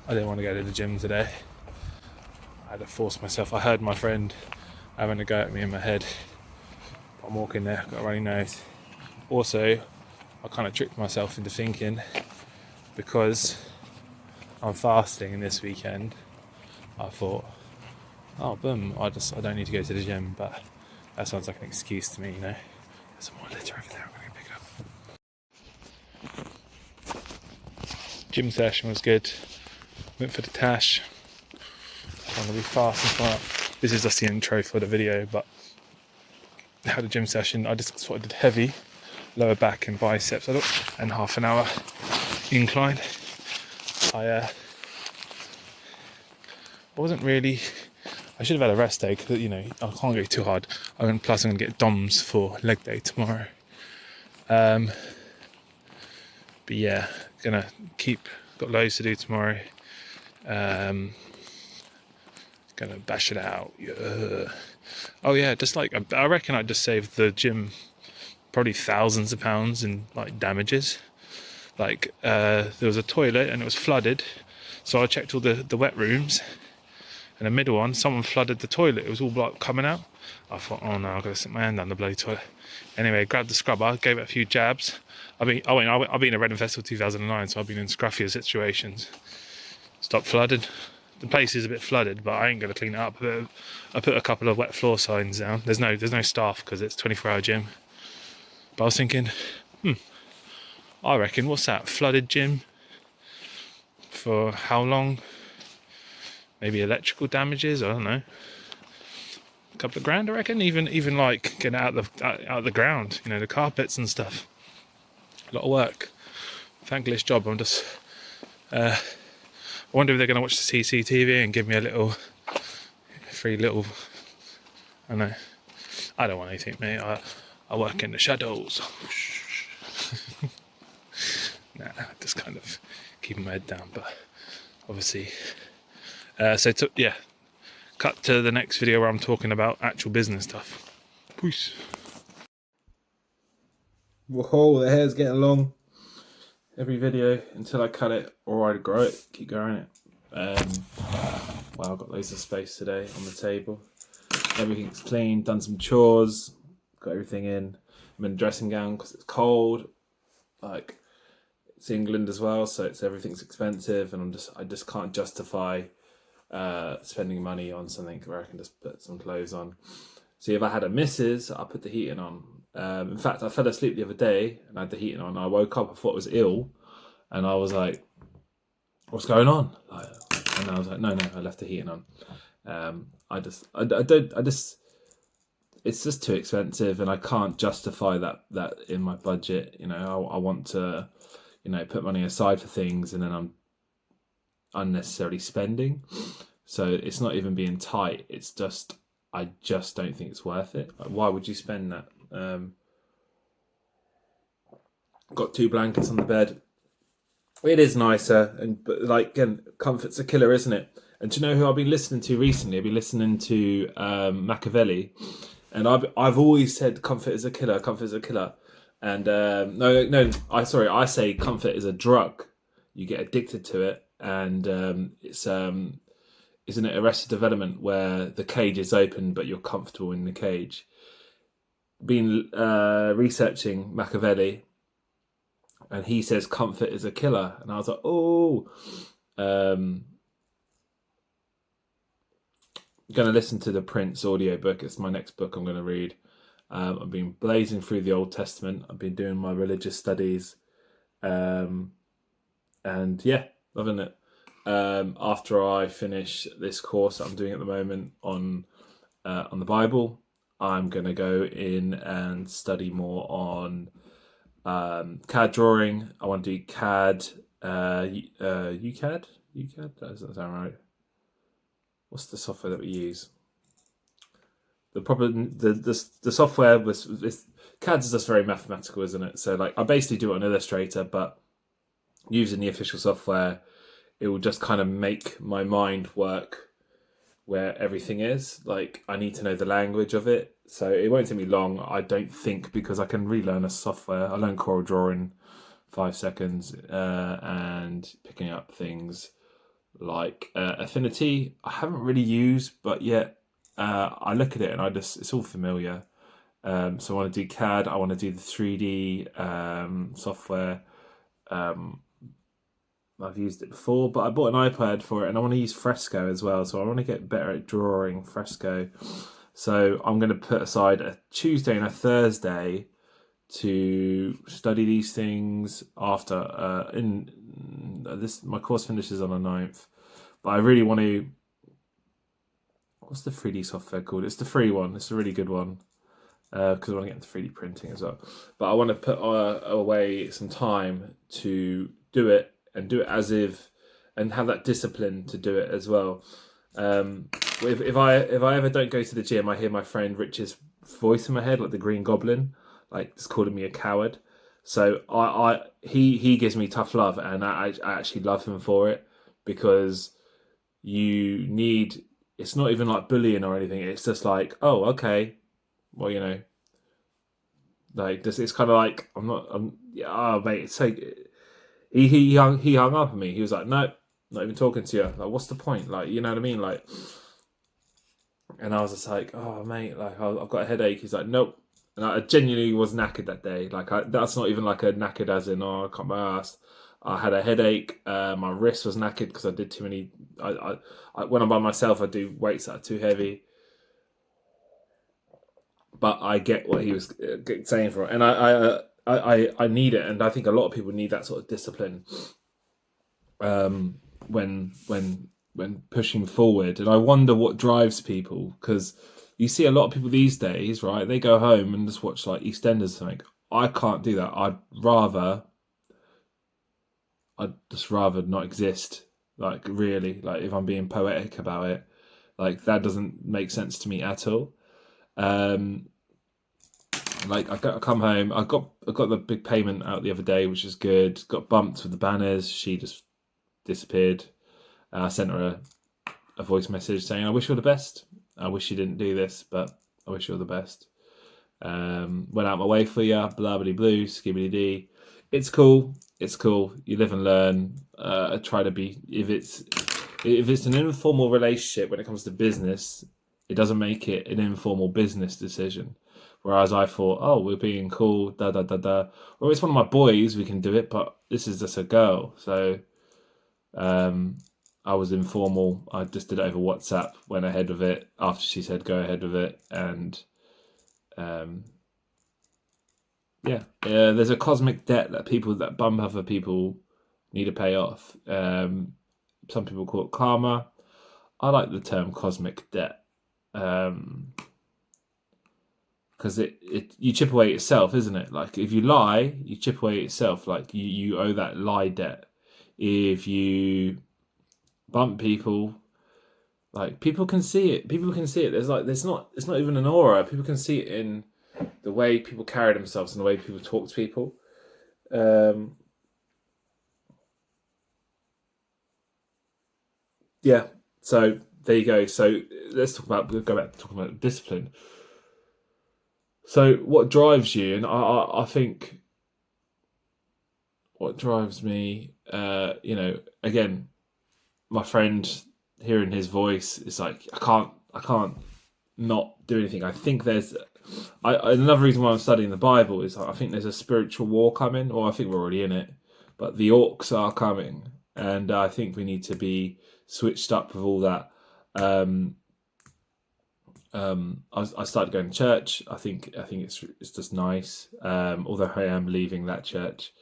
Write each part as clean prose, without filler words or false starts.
I didn't want to go to the gym today. I had to force myself. I heard my friend having a go at me in my head. I'm walking there, got a runny nose. Also, I kind of tricked myself into thinking, because I'm fasting this weekend, I thought, oh boom, I don't need to go to the gym, but that sounds like an excuse to me, you know. There's some more litter over there, I'm going to pick it up. Gym session was good. Went for the tash. I'm going to be fasting for that. This is just the intro for the video, but I had a gym session. I just sort of did heavy lower back and biceps and half an hour incline. I wasn't really. I should have had a rest day because, you know, I can't go too hard. Plus I'm going to get DOMs for leg day tomorrow. But yeah, got loads to do tomorrow. Gonna bash it out. Yeah. Oh yeah, just like I reckon I just saved the gym probably thousands of pounds in like damages. Like there was a toilet and it was flooded, so I checked all the wet rooms, and the middle one, someone flooded the toilet. It was all like coming out. I thought, oh no, I've got to stick my hand down the bloody toilet. Anyway, grabbed the scrubber, gave it a few jabs. I've been in Reading Festival 2009, so I've been in scruffier situations. Stopped flooded. The place is a bit flooded, but I ain't going to clean it up. I put a couple of wet floor signs down. There's no staff because it's 24-hour gym. But I was thinking, I reckon, what's that? Flooded gym? For how long? Maybe electrical damages, I don't know. A couple of grand, I reckon. Even like getting out of the ground, you know, the carpets and stuff. A lot of work. Thankless job. I'm just. I wonder if they're going to watch the CCTV and give me a free little. I don't know. I don't want anything, mate. I work in the shadows. Nah, just kind of keeping my head down, but obviously. Cut to the next video where I'm talking about actual business stuff. Peace. Whoa, the hair's getting long. Every video until I cut it or I grow it, keep growing it. Wow, I've got loads of space today on the table. Everything's clean, done some chores, got everything in. I'm in a dressing gown because it's cold. Like, it's England as well, so everything's expensive, and I just can't justify spending money on something where I can just put some clothes on. See, if I had a missus, I'll put the heating on. In fact, I fell asleep the other day and I had the heating on. I woke up, I thought I was ill, and I was like, what's going on? And I was like, no, I left the heating on. It's just too expensive, and I can't justify that in my budget. You know, I want to, you know, put money aside for things, and then I'm unnecessarily spending. So it's not even being tight. It's just, I just don't think it's worth it. Like, why would you spend that? Got 2 blankets on the bed. It is nicer, but like, again, comfort's a killer, isn't it? And do you know who I've been listening to recently? I've been listening to Machiavelli, and I've always said comfort is a killer. Comfort is a killer. And I say comfort is a drug. You get addicted to it, and it's isn't it Arrested Development where the cage is open but you're comfortable in the cage? Been researching Machiavelli, and he says comfort is a killer, and I was like, oh. I'm going to listen to the Prince audiobook. It's my next book I'm going to read. I've been blazing through the Old Testament. I've been doing my religious studies. And yeah, loving it. After I finish this course that I'm doing at the moment on the Bible, I'm going to go in and study more on CAD drawing. I want to do CAD, UCAD? UCAD? That doesn't sound right. What's the software that we use? The software was CAD is just very mathematical, isn't it? So like I basically do it on Illustrator, but using the official software, it will just kind of make my mind work where everything is. Like I need to know the language of it, so it won't take me long, I don't think, because I can relearn a software. I learned Corel Draw in 5 seconds, and picking up things like Affinity. I haven't really used, but yet I look at it and it's all familiar. So I want to do CAD. I want to do the 3D software. Um, I've used it before, but I bought an iPad for it, and I want to use Fresco as well. So I want to get better at drawing Fresco. So I'm going to put aside a Tuesday and a Thursday to study these things after. In this, my course finishes on the 9th, but I really want to. What's the 3D software called? It's the free one. It's a really good one because I want to get into 3D printing as well. But I want to put away some time to do it and do it as if, and have that discipline to do it as well. If I ever don't go to the gym, I hear my friend Rich's voice in my head, like the Green Goblin, like just calling me a coward. So he gives me tough love, and I actually love him for it, because you need. It's not even like bullying or anything. It's just like, oh, okay, well, like this. It's kind of like yeah, oh mate, it's so. He hung up on me. He was like, no, not even talking to you. Like, what's the point? Like, you know what I mean? Like, and I was just like, oh mate, like I've got a headache. He's like, nope. And I genuinely was knackered that day. Like, that's not even like a knackered as in, oh, I can't my ass. I had a headache. My wrist was knackered because I did too many. When I'm by myself, I do weights that are too heavy. But I get what he was saying for it, and I need it, and I think a lot of people need that sort of discipline when pushing forward. And I wonder what drives people, because you see a lot of people these days, right? They go home and just watch like EastEnders or something. I can't do that. I'd just rather not exist. Like, really, like, if I'm being poetic about it, like, that doesn't make sense to me at all. Um, like, I come home. I got the big payment out the other day, which is good. Got bumped with the banners. She just disappeared. I sent her a voice message saying, "I wish you all the best. I wish you didn't do this, but I wish you all the best. Went out my way for you. Blah blah blue. Skibbity dee. It's cool. It's cool. You live and learn. Try to be. If it's an informal relationship when it comes to business, it doesn't make it an informal business decision. Whereas I thought, oh, we're being cool, da da da da. Or it's one of my boys, we can do it, but this is just a girl. So I was informal. I just did it over WhatsApp, went ahead with it after she said go ahead with it. And there's a cosmic debt that people that bum other people need to pay off. Some people call it karma. I like the term cosmic debt. Because you chip away at yourself, isn't it? Like, if you lie, you chip away at yourself. Like, you owe that lie debt. If you bump people, like, people can see it. People can see it. It's not even an aura. People can see it in the way people carry themselves and the way people talk to people. Yeah. So there you go. So let's go back to talking about discipline. So what drives you? And I think what drives me, again, my friend, hearing his voice, is like, I can't not do anything. I think another reason why I'm studying the Bible is I think there's a spiritual war coming, or I think we're already in it, but the orcs are coming, and I think we need to be switched up with all that. I started going to church. I think it's just nice. Although I am leaving that church,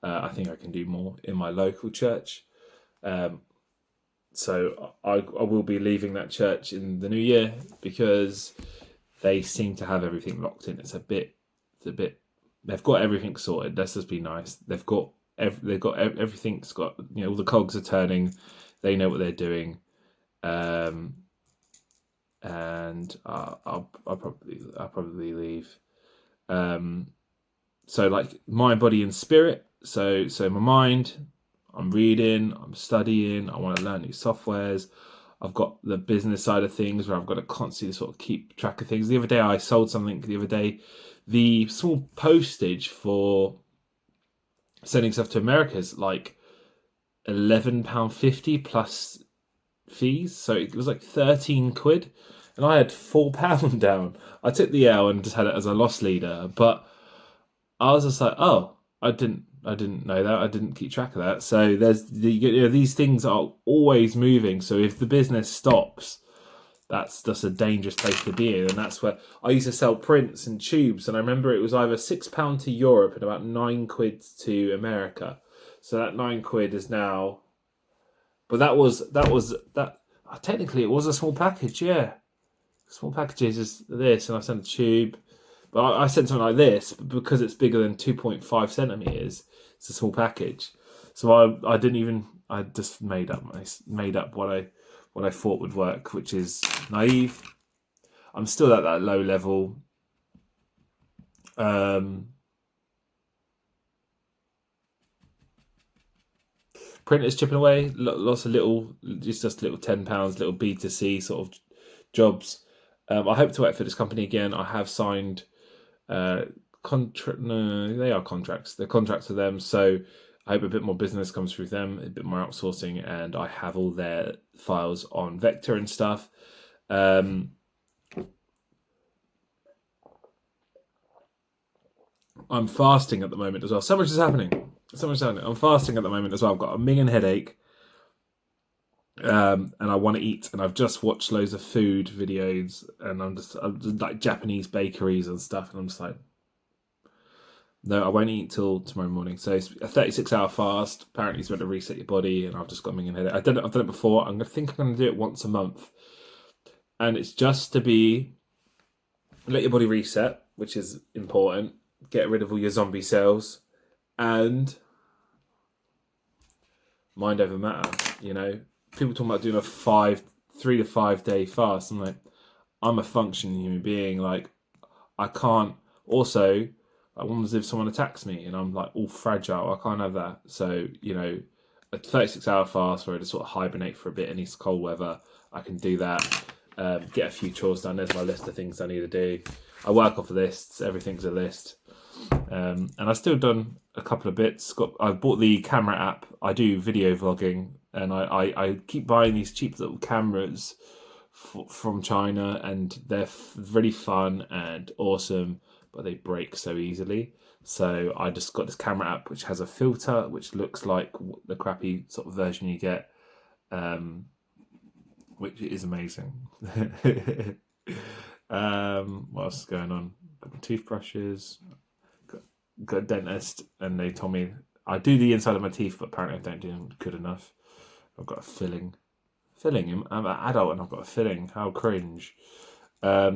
I think I can do more in my local church. So I will be leaving that church in the new year because they seem to have everything locked in. It's a bit. They've got everything sorted. Let's just be nice. They've got everything's got. All the cogs are turning. They know what they're doing. And I'll probably leave. So, like, mind, body, and spirit. So my mind, I'm reading, I'm studying, I want to learn new softwares. I've got the business side of things where I've got to constantly sort of keep track of things. The other day I sold something. The small postage for sending stuff to America is like £11.50 plus fees, so it was like 13 quid, and I had £4 down. I took the L and just had it as a loss leader, but I was just like, oh, I didn't know that. I didn't keep track of that. So there's these things are always moving. So if the business stops, that's just a dangerous place to be in. And that's where I used to sell prints and tubes, and I remember it was either £6 to Europe and about 9 quid to America. So that 9 quid is now, but that was technically it was a small package, yeah. Small packages is this, and I sent a tube. But I sent something like this, but because it's bigger than 2.5 centimeters, it's a small package. So I didn't even, I just made up what I thought would work, which is naive. I'm still at that low level. Printers chipping away, lots of little, just little £10, little B2C sort of jobs. I hope to work for this company again. I have signed contract. No, they are contracts. They're contracts with them. So I hope a bit more business comes through them, a bit more outsourcing, and I have all their files on Vector and stuff. I'm fasting at the moment as well. So much is happening. I'm fasting at the moment as well. I've got a minging headache. And I want to eat, and I've just watched loads of food videos, and I'm just like Japanese bakeries and stuff, and I'm just like, no, I won't eat till tomorrow morning. So it's a 36-hour fast. Apparently, it's meant to reset your body, and I've just got a minging headache. I've done it before. I'm going to do it once a month, and it's just to let your body reset, which is important. Get rid of all your zombie cells, and mind over matter. People talking about doing a 3 to 5 day fast. I'm like, I'm a functioning human being. Like, I can't. Also, I wonder if someone attacks me and I'm like all fragile. I can't have that. So a 36-hour fast where I just sort of hibernate for a bit in this cold weather, I can do that. Get a few chores done. There's my list of things I need to do. I work off lists. Everything's a list. And I've still done a couple of bits. I've bought the camera app. I do video vlogging. And I keep buying these cheap little cameras from China, and they're really fun and awesome, but they break so easily. So I just got this camera app which has a filter which looks like the crappy sort of version you get, which is amazing. What else is going on? Got my toothbrushes, got a dentist, and they told me I do the inside of my teeth, but apparently I don't do them good enough. I've got a filling. I'm an adult and I've got a filling. How cringe. I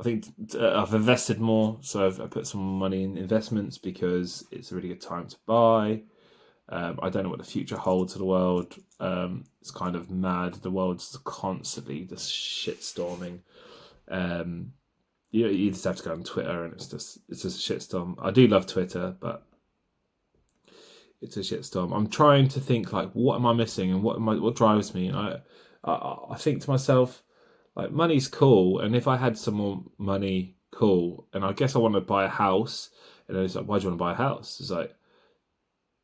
think I've invested more, so I put some money in investments because it's a really good time to buy. I don't know what the future holds for the world. It's kind of mad. The world's constantly just shitstorming. You just have to go on Twitter, and it's just a shitstorm. I do love Twitter, but it's a shitstorm. I'm trying to think like, what am I missing, and what drives me? And I think to myself, like, money's cool, and if I had some more money, cool. And I guess I want to buy a house, and it's like, why do you want to buy a house? It's like,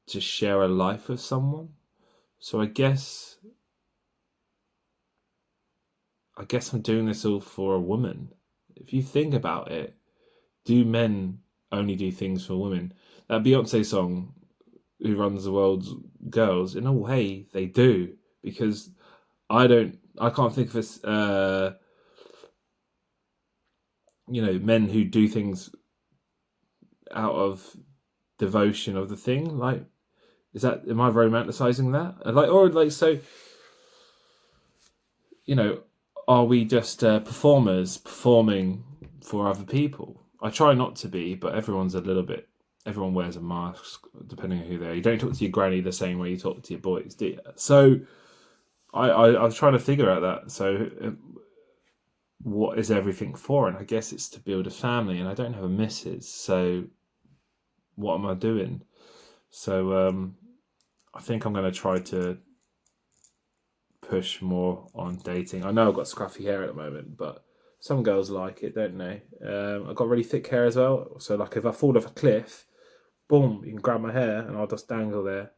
to share a life with someone. So I guess I'm doing this all for a woman. If you think about it, do men only do things for women? That Beyonce song, Who Runs the World's Girls, in a way they do, because I can't think of this, men who do things out of devotion of the thing. Like, am I romanticizing that? Are we just performers performing for other people? I try not to be, but everyone wears a mask depending on who they are. You don't talk to your granny the same way you talk to your boys, do you? So I was trying to figure out that. So what is everything for? And I guess it's to build a family, and I don't have a missus, so what am I doing? So I think I'm going to try to push more on dating. I know I've got scruffy hair at the moment, but some girls like it, don't they? I've got really thick hair as well, so like if I fall off a cliff, boom, you can grab my hair and I'll just dangle there.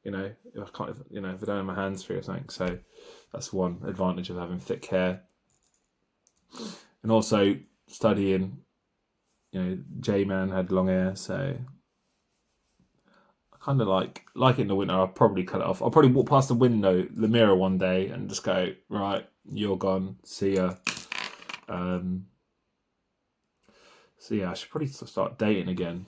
You know, if I can't, you know, if I don't have my hands free or something. So that's one advantage of having thick hair. And also studying, you know, J-Man had long hair, so I kind of like it in the winter. I'll probably cut it off. I'll probably walk past the window, the mirror one day, and just go, right, you're gone. See ya. So yeah, I should probably start dating again.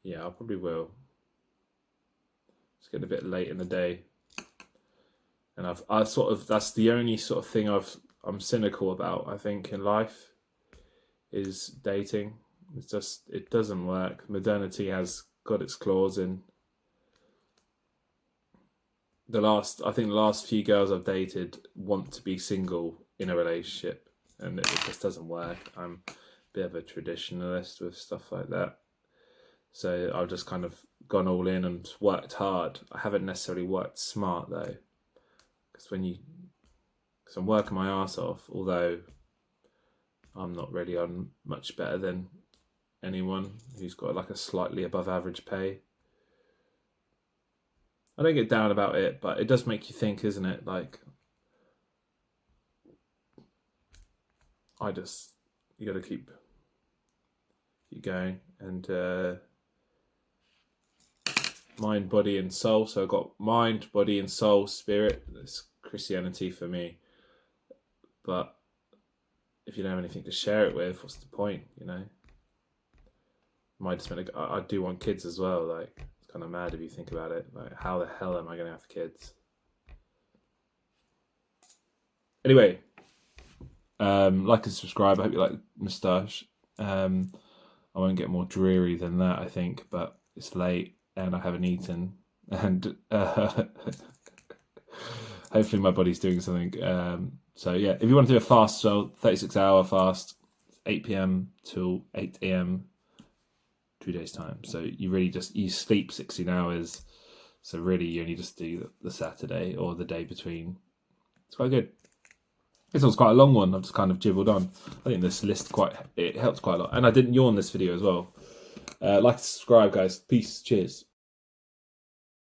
Yeah, I probably will. It's getting a bit late in the day. And I sort of, that's the only sort of thing I'm cynical about, I think, in life, is dating. It's just, it doesn't work. Modernity has got its claws in. I think the last few girls I've dated want to be single in a relationship, and it just doesn't work. I'm a bit of a traditionalist with stuff like that. So I've just kind of gone all in and worked hard. I haven't necessarily worked smart though. Because I'm working my ass off, although I'm not really on much better than anyone who's got like a slightly above average pay. I don't get down about it, but it does make you think, isn't it? Like, you got to keep going, and mind, body, and soul. So I've got mind, body, and soul, spirit. That's Christianity for me. But if you don't have anything to share it with, what's the point? You know, I do want kids as well. Like, it's kind of mad if you think about it. Like, how the hell am I going to have kids? Anyway, like and subscribe. I hope you like moustache. I won't get more dreary than that, I think, but it's late and I haven't eaten, and hopefully my body's doing something. So yeah, if you want to do a fast, so 36-hour fast, 8 p.m. till 8 a.m. 2 days time. So you sleep 16 hours. So really you only just do the Saturday or the day between. It's quite good. This was quite a long one. I've just kind of jibbled on. I think this list it helps quite a lot. And I didn't yawn this video as well. Like, subscribe, guys. Peace. Cheers.